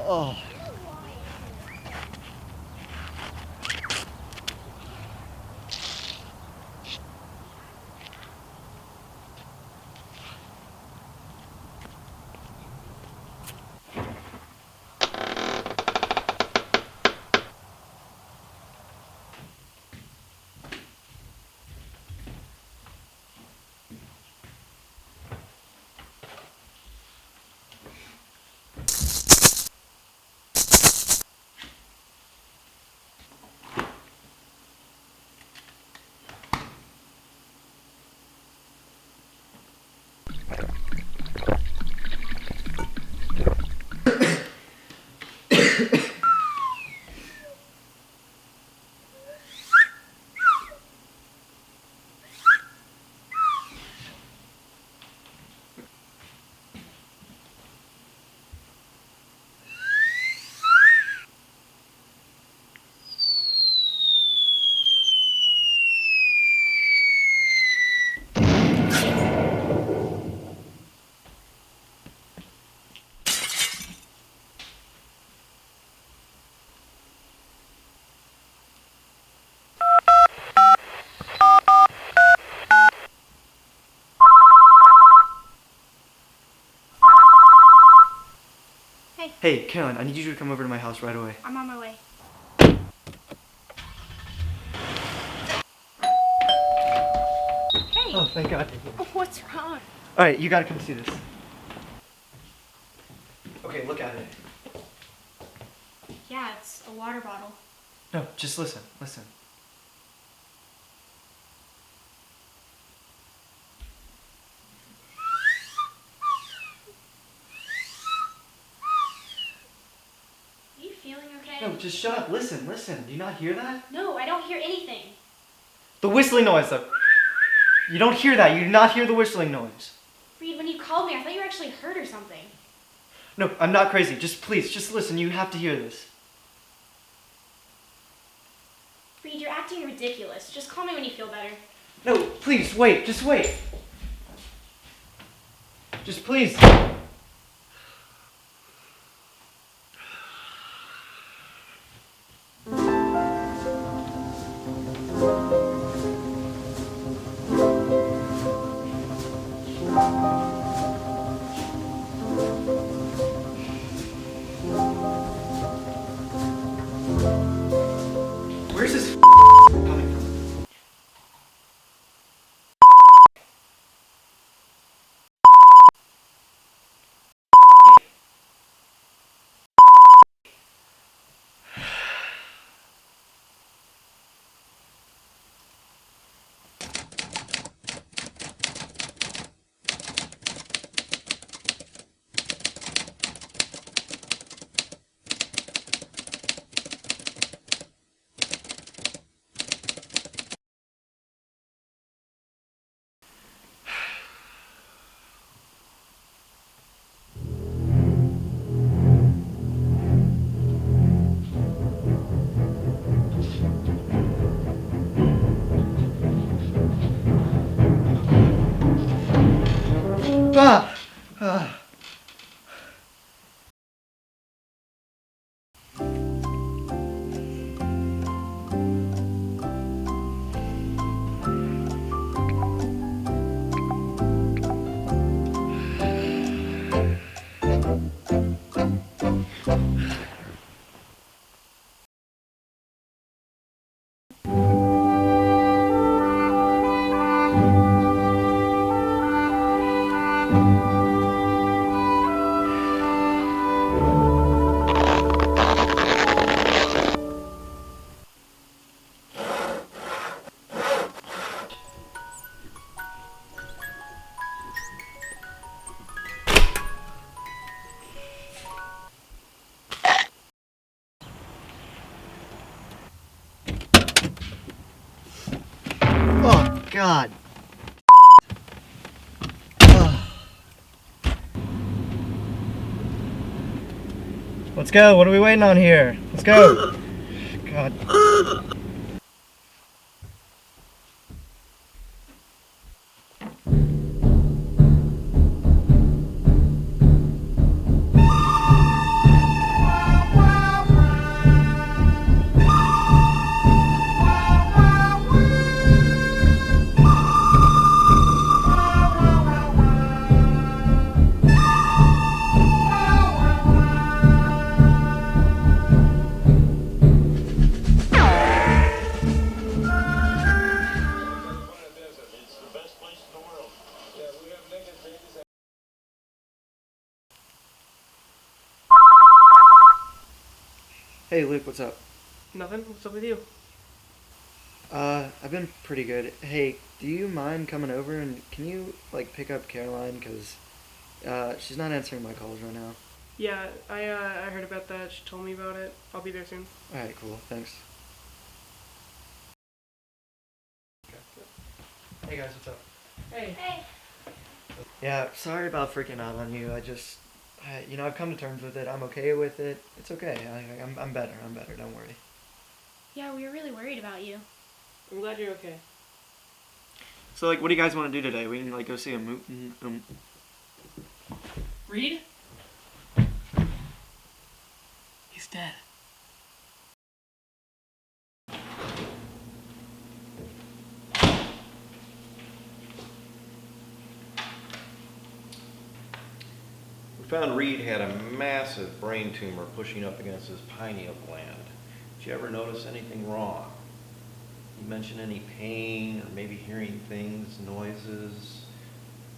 Oh. Hey, Carolyn, I need you to come over to my house right away. I'm on my way. Hey! Oh, thank God. Oh, what's wrong? Alright, you gotta come see this. Okay, look at it. Yeah, it's a water bottle. No, just listen. Are you feeling okay? No, just shut up. Listen. Do you not hear that? No, I don't hear anything. The whistling noise, though. You don't hear that. You do not hear the whistling noise. Reed, when you called me, I thought you were actually hurt or something. No, I'm not crazy. Please, just listen. You have to hear this. Reed, you're acting ridiculous. Just call me when you feel better. No, please, wait. Just wait. Just please. Where's this coming from? Ah! Ah. Oh, God. Let's go. What are we waiting on here? Let's go. God. Hey Luke, what's up? Nothing? What's up with you? I've been pretty good. Hey, do you mind coming over and can you like pick up Caroline? Cause she's not answering my calls right now. Yeah, I heard about that. She told me about it. I'll be there soon. All right, cool. Thanks. Hey guys, what's up? Hey. Hey. Yeah, sorry about freaking out on you. I've come to terms with it. I'm okay with it. It's okay. I'm better. I'm better. Don't worry. Yeah, we were really worried about you. I'm glad you're okay. So, like, what do you guys want to do today? We can, like, go see a movie. Reed? He's dead. We found Reed had a massive brain tumor pushing up against his pineal gland. Did you ever notice anything wrong? You mention any pain or maybe hearing things, noises?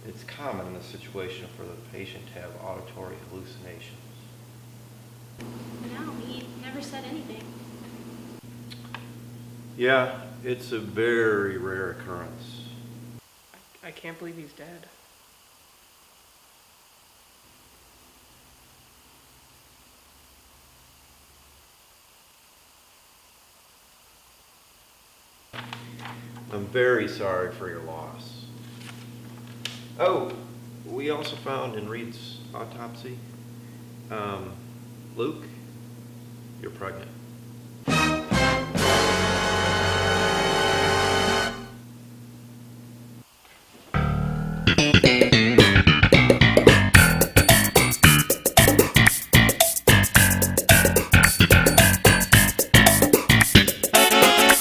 It's common in this situation for the patient to have auditory hallucinations. No, he never said anything. Yeah, it's a very rare occurrence. I can't believe he's dead. I'm very sorry for your loss. Oh, we also found in Reed's autopsy, Luke, you're pregnant.